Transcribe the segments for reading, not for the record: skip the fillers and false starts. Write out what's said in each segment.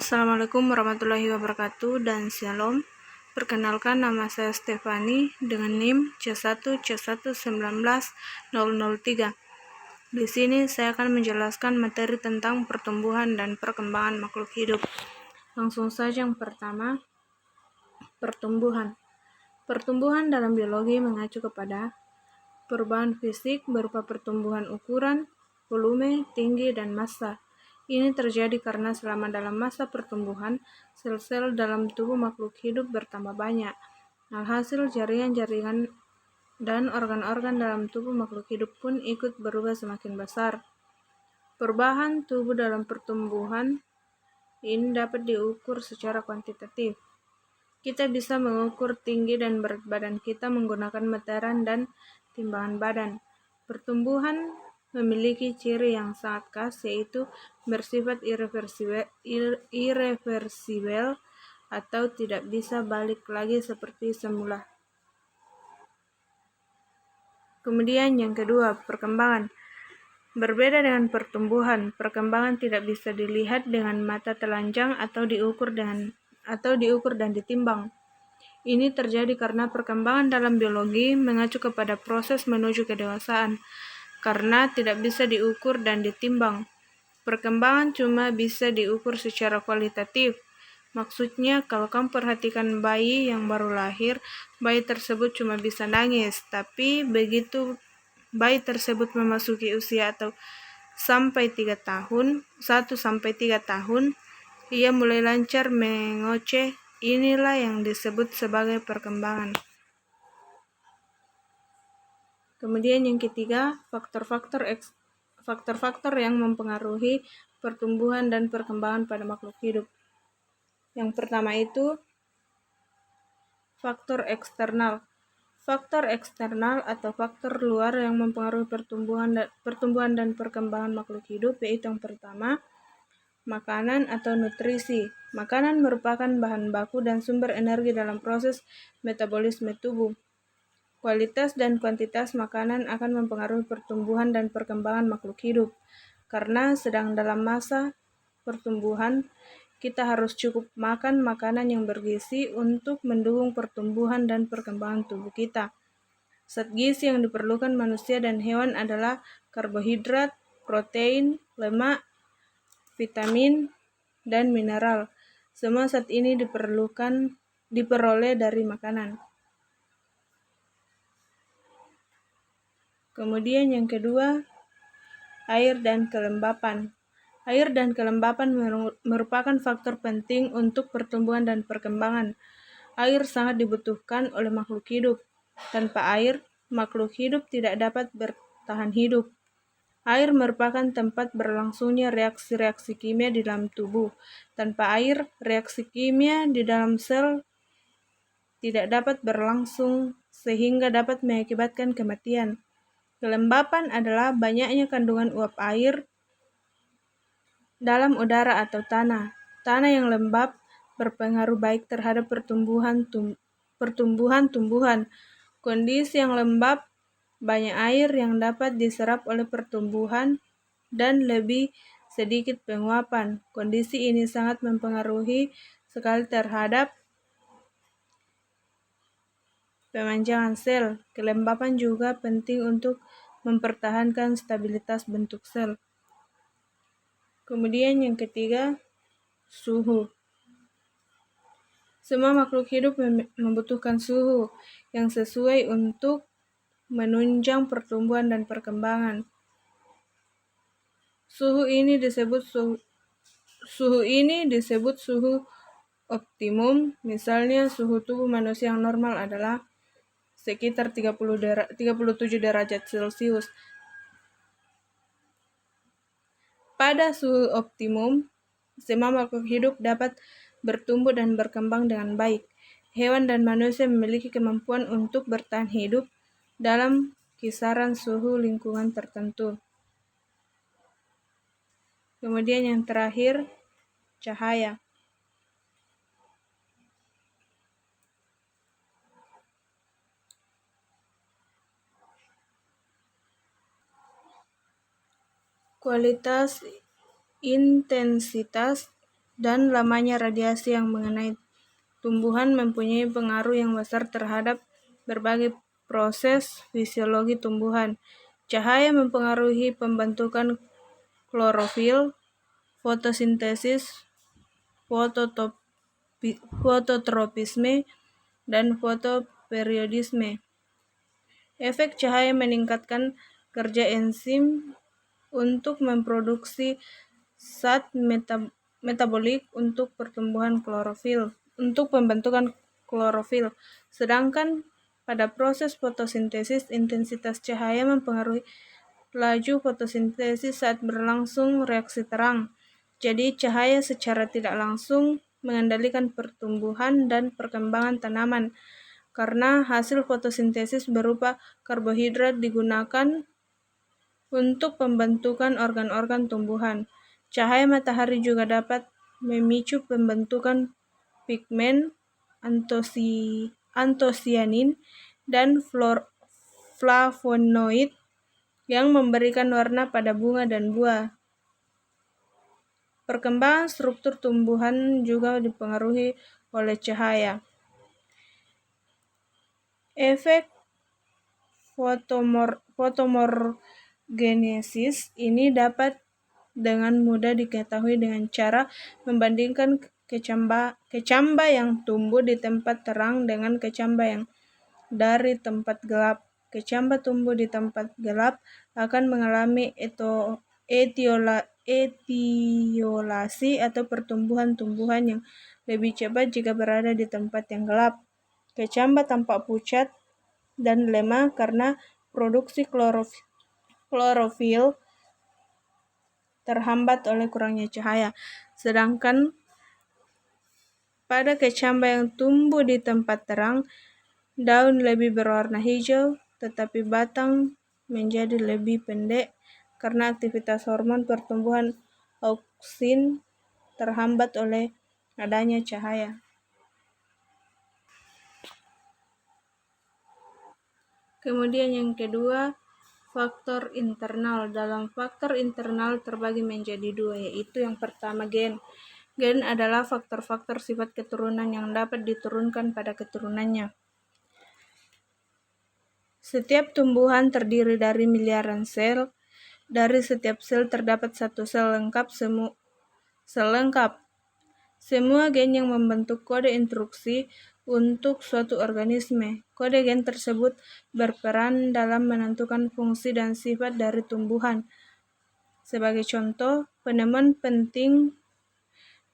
Assalamualaikum warahmatullahi wabarakatuh dan Shalom. Perkenalkan, nama saya Stefani dengan NIM C1C1190003. Di sini saya akan menjelaskan materi tentang pertumbuhan dan perkembangan makhluk hidup. Langsung saja yang pertama, pertumbuhan. Pertumbuhan dalam biologi mengacu kepada perubahan fisik berupa pertumbuhan ukuran, volume, tinggi, dan massa. Ini terjadi karena selama dalam masa pertumbuhan, sel-sel dalam tubuh makhluk hidup bertambah banyak. Alhasil, jaringan-jaringan dan organ-organ dalam tubuh makhluk hidup pun ikut berubah semakin besar. Perubahan tubuh dalam pertumbuhan ini dapat diukur secara kuantitatif. Kita bisa mengukur tinggi dan berat badan kita menggunakan meteran dan timbangan badan. Pertumbuhan memiliki ciri yang sangat khas, yaitu bersifat irreversibel atau tidak bisa balik lagi seperti semula. Kemudian yang kedua, perkembangan. Berbeda dengan pertumbuhan, perkembangan tidak bisa dilihat dengan mata telanjang atau diukur dan ditimbang. Ini terjadi karena perkembangan dalam biologi mengacu kepada proses menuju kedewasaan, karena tidak bisa diukur dan ditimbang. Perkembangan cuma bisa diukur secara kualitatif. Maksudnya, kalau kamu perhatikan bayi yang baru lahir, bayi tersebut cuma bisa nangis, tapi begitu bayi tersebut memasuki usia atau 1-3 tahun, ia mulai lancar mengoceh. Inilah yang disebut sebagai perkembangan. Kemudian yang ketiga, faktor-faktor yang mempengaruhi pertumbuhan dan perkembangan pada makhluk hidup. Yang pertama itu faktor eksternal. Faktor eksternal atau faktor luar yang mempengaruhi pertumbuhan dan perkembangan makhluk hidup yaitu yang pertama, makanan atau nutrisi. Makanan merupakan bahan baku dan sumber energi dalam proses metabolisme tubuh. Kualitas dan kuantitas makanan akan mempengaruhi pertumbuhan dan perkembangan makhluk hidup. Karena sedang dalam masa pertumbuhan, kita harus cukup makan makanan yang bergizi untuk mendukung pertumbuhan dan perkembangan tubuh kita. Zat gizi yang diperlukan manusia dan hewan adalah karbohidrat, protein, lemak, vitamin, dan mineral. Semua zat ini diperoleh dari makanan. Kemudian yang kedua, air dan kelembapan. Air dan kelembapan merupakan faktor penting untuk pertumbuhan dan perkembangan. Air sangat dibutuhkan oleh makhluk hidup. Tanpa air, makhluk hidup tidak dapat bertahan hidup. Air merupakan tempat berlangsungnya reaksi-reaksi kimia di dalam tubuh. Tanpa air, reaksi kimia di dalam sel tidak dapat berlangsung sehingga dapat mengakibatkan kematian. Kelembapan adalah banyaknya kandungan uap air dalam udara atau tanah. Tanah yang lembab berpengaruh baik terhadap pertumbuhan tumbuhan. Kondisi yang lembab, banyak air yang dapat diserap oleh pertumbuhan dan lebih sedikit penguapan. Kondisi ini sangat mempengaruhi sekali terhadap pemanjangan sel. Kelembapan juga penting untuk mempertahankan stabilitas bentuk sel. Kemudian yang ketiga, suhu. Semua makhluk hidup membutuhkan suhu yang sesuai untuk menunjang pertumbuhan dan perkembangan. Suhu ini disebut suhu optimum. Misalnya, suhu tubuh manusia yang normal adalah sekitar 37 derajat Celcius. Pada suhu optimum, semua makhluk hidup dapat bertumbuh dan berkembang dengan baik. Hewan dan manusia memiliki kemampuan untuk bertahan hidup dalam kisaran suhu lingkungan tertentu. Kemudian yang terakhir, cahaya. Kualitas, intensitas, dan lamanya radiasi yang mengenai tumbuhan mempunyai pengaruh yang besar terhadap berbagai proses fisiologi tumbuhan. Cahaya mempengaruhi pembentukan klorofil, fotosintesis, fototropisme, dan fotoperiodisme. Efek cahaya meningkatkan kerja enzim untuk memproduksi zat metabolik untuk pembentukan klorofil. Sedangkan pada proses fotosintesis, intensitas cahaya mempengaruhi laju fotosintesis saat berlangsung reaksi terang. Jadi cahaya secara tidak langsung mengendalikan pertumbuhan dan perkembangan tanaman, karena hasil fotosintesis berupa karbohidrat digunakan untuk pembentukan organ-organ tumbuhan. Cahaya matahari juga dapat memicu pembentukan pigmen antosianin dan flavonoid yang memberikan warna pada bunga dan buah. Perkembangan struktur tumbuhan juga dipengaruhi oleh cahaya. Efek fotomorgenesis ini dapat dengan mudah diketahui dengan cara membandingkan kecamba yang tumbuh di tempat terang dengan kecamba yang dari tempat gelap. Kecamba tumbuh di tempat gelap akan mengalami etiolasi atau pertumbuhan tumbuhan yang lebih cepat jika berada di tempat yang gelap. Kecamba tampak pucat dan lemah karena produksi klorofil terhambat oleh kurangnya cahaya. Sedangkan pada kecamba yang tumbuh di tempat terang, daun lebih berwarna hijau, tetapi batang menjadi lebih pendek karena aktivitas hormon pertumbuhan auksin terhambat oleh adanya cahaya. Kemudian yang kedua, faktor internal. Dalam faktor internal terbagi menjadi dua, yaitu yang pertama gen. Gen adalah faktor-faktor sifat keturunan yang dapat diturunkan pada keturunannya. Setiap tumbuhan terdiri dari miliaran sel. Dari setiap sel terdapat satu sel lengkap. Semua gen yang membentuk kode instruksi untuk suatu organisme. Kode gen tersebut berperan dalam menentukan fungsi dan sifat dari tumbuhan. Sebagai contoh, penemuan penting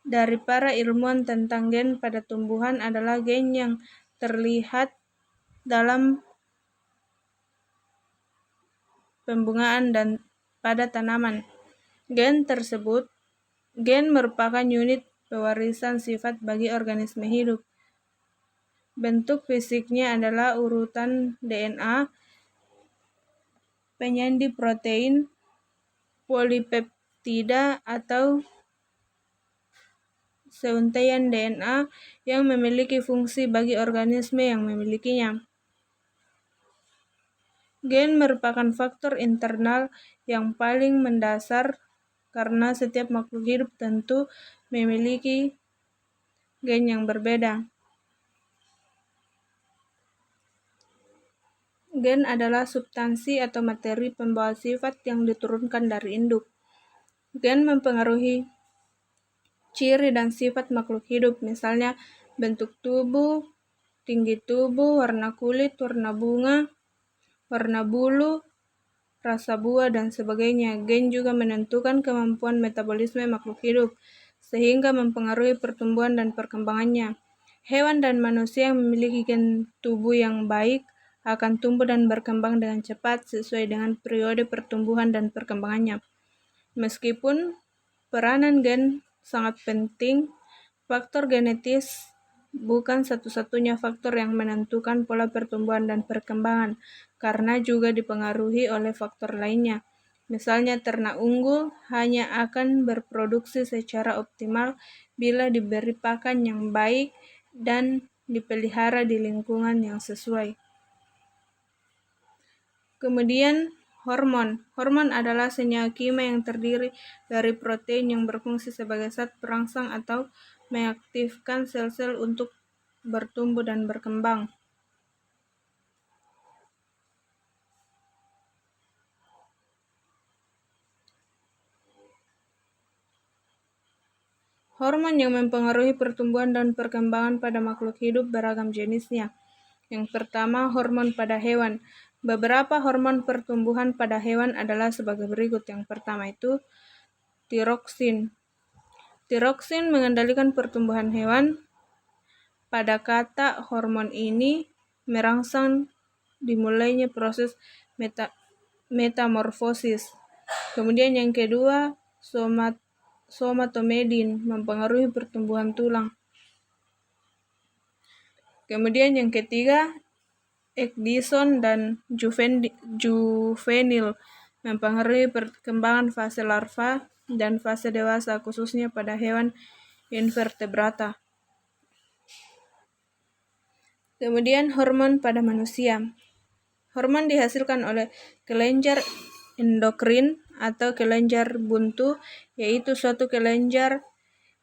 dari para ilmuwan tentang gen pada tumbuhan adalah gen yang terlihat dalam pembungaan dan pada tanaman. Gen merupakan unit pewarisan sifat bagi organisme hidup. Bentuk fisiknya adalah urutan DNA, penyandi protein, polipeptida atau seuntaian DNA yang memiliki fungsi bagi organisme yang memilikinya. Gen merupakan faktor internal yang paling mendasar karena setiap makhluk hidup tentu memiliki gen yang berbeda. Gen adalah substansi atau materi pembawa sifat yang diturunkan dari induk. Gen mempengaruhi ciri dan sifat makhluk hidup, misalnya bentuk tubuh, tinggi tubuh, warna kulit, warna bunga, warna bulu, rasa buah, dan sebagainya. Gen juga menentukan kemampuan metabolisme makhluk hidup, sehingga mempengaruhi pertumbuhan dan perkembangannya. Hewan dan manusia yang memiliki gen tubuh yang baik akan tumbuh dan berkembang dengan cepat sesuai dengan periode pertumbuhan dan perkembangannya. Meskipun peranan gen sangat penting, faktor genetis bukan satu-satunya faktor yang menentukan pola pertumbuhan dan perkembangan, karena juga dipengaruhi oleh faktor lainnya. Misalnya, ternak unggul hanya akan berproduksi secara optimal bila diberi pakan yang baik dan dipelihara di lingkungan yang sesuai. Kemudian, Hormon. Hormon adalah senyawa kimia yang terdiri dari protein yang berfungsi sebagai zat perangsang atau mengaktifkan sel-sel untuk bertumbuh dan berkembang. Hormon yang mempengaruhi pertumbuhan dan perkembangan pada makhluk hidup beragam jenisnya. Yang pertama, hormon pada hewan. Beberapa hormon pertumbuhan pada hewan adalah sebagai berikut. Yang pertama itu tiroksin. Tiroksin mengendalikan pertumbuhan hewan. Pada kata hormon ini merangsang dimulainya proses metamorfosis. Kemudian yang kedua, somatomedin mempengaruhi pertumbuhan tulang. Kemudian yang ketiga, ekdison dan juvenil mempengaruhi perkembangan fase larva dan fase dewasa khususnya pada hewan invertebrata. Kemudian hormon pada manusia. Hormon dihasilkan oleh kelenjar endokrin atau kelenjar buntu, yaitu suatu kelenjar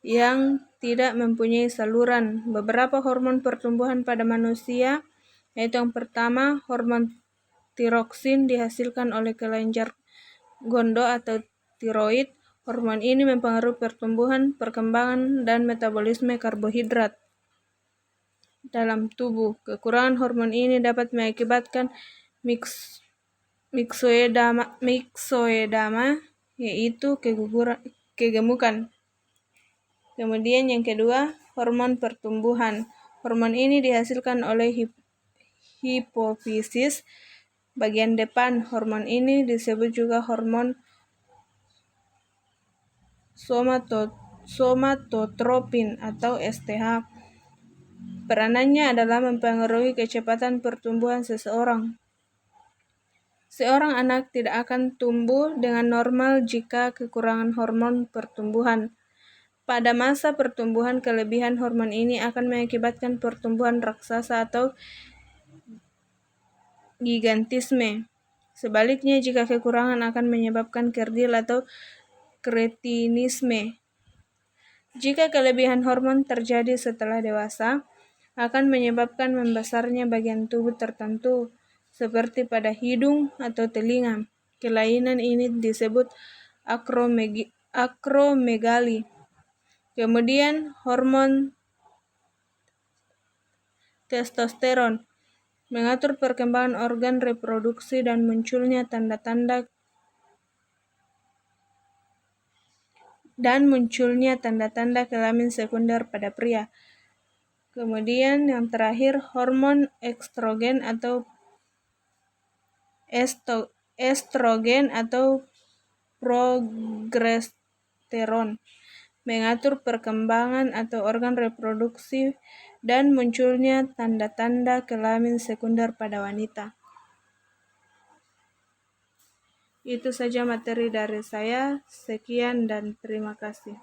yang tidak mempunyai saluran. Beberapa hormon pertumbuhan pada manusia, yaitu yang pertama, hormon tiroksin dihasilkan oleh kelenjar gondo atau tiroid. Hormon ini mempengaruhi pertumbuhan, perkembangan, dan metabolisme karbohidrat dalam tubuh. Kekurangan hormon ini dapat mengakibatkan myxoedema, yaitu kegemukan. Kemudian yang kedua, hormon pertumbuhan. Hormon ini dihasilkan oleh hipofisis bagian depan. Hormon ini disebut juga hormon somatotropin atau STH. Peranannya adalah mempengaruhi kecepatan pertumbuhan seseorang. Seorang anak tidak akan tumbuh dengan normal jika kekurangan hormon pertumbuhan. Pada masa pertumbuhan, kelebihan hormon ini akan mengakibatkan pertumbuhan raksasa atau gigantisme. Sebaliknya, jika kekurangan akan menyebabkan kerdil atau kretinisme. Jika kelebihan hormon terjadi setelah dewasa, akan menyebabkan membesarnya bagian tubuh tertentu, seperti pada hidung atau telinga. Kelainan ini disebut akromegali. Kemudian hormon testosteron mengatur perkembangan organ reproduksi dan munculnya tanda-tanda kelamin sekunder pada pria. Kemudian yang terakhir, hormon estrogen atau progesteron mengatur perkembangan atau organ reproduksi dan munculnya tanda-tanda kelamin sekunder pada wanita. Itu saja materi dari saya. Sekian dan terima kasih.